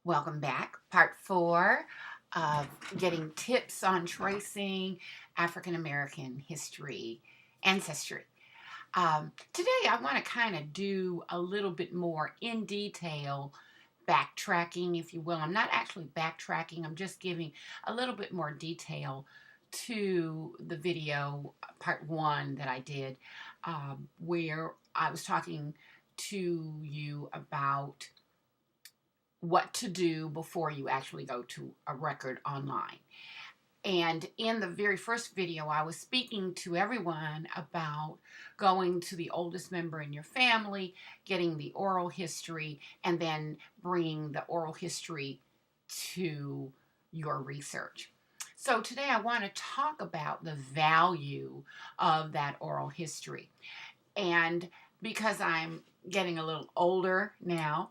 Welcome back. Part 4 of getting tips on tracing African American history, ancestry. Today, I want to kind of do a little bit more in detail backtracking, if you will. I'm not actually backtracking, I'm just giving a little bit more detail to the video, part 1 that I did, where I was talking to you about what to do before you actually go to a record online. And in the very first video, I was speaking to everyone about going to the oldest member in your family, getting the oral history, and then bringing the oral history to your research. So today I want to talk about the value of that oral history. And because I'm getting a little older now,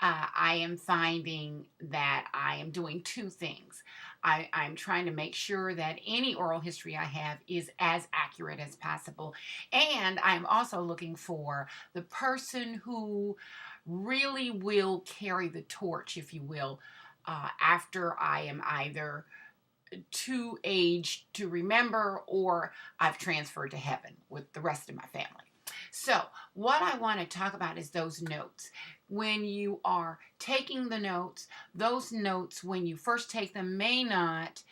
I am finding that I am doing two things. I'm trying to make sure that any oral history I have is as accurate as possible. And I'm also looking for the person who really will carry the torch, if you will, after I am either too aged to remember or I've transferred to heaven with the rest of my family. So, what I want to talk about is those notes. When you are taking the notes, those notes, when you first take them, may not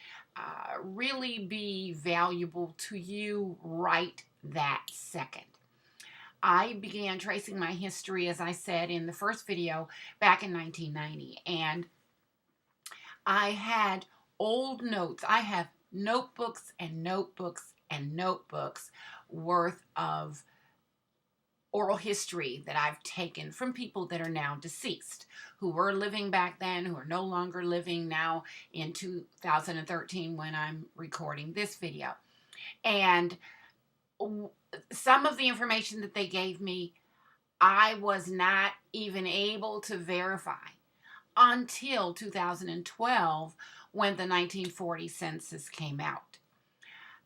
really be valuable to you right that second. I began tracing my history, as I said in the first video, back in 1990, and I had old notes. I have notebooks and notebooks and notebooks worth of oral history that I've taken from people that are now deceased, who were living back then, who are no longer living now in 2013 when I'm recording this video. And some of the information that they gave me, I was not even able to verify until 2012 when the 1940 census came out.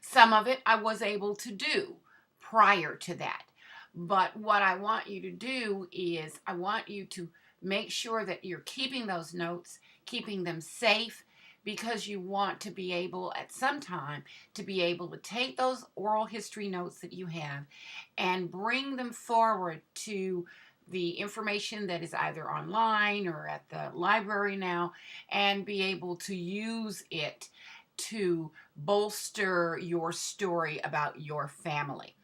Some of it I was able to do prior to that. But what I want you to do is I want you to make sure that you're keeping those notes, keeping them safe, because you want to be able at some time to be able to take those oral history notes that you have and bring them forward to the information that is either online or at the library now, and be able to use it to bolster your story about your family.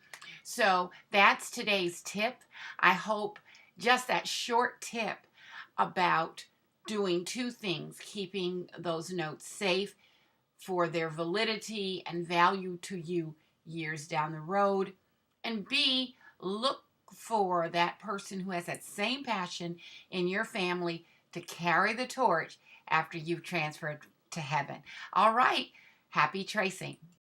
So that's today's tip. I hope just that short tip about doing two things: keeping those notes safe for their validity and value to you years down the road, and B, look for that person who has that same passion in your family to carry the torch after you've transferred to heaven. All right, happy tracing.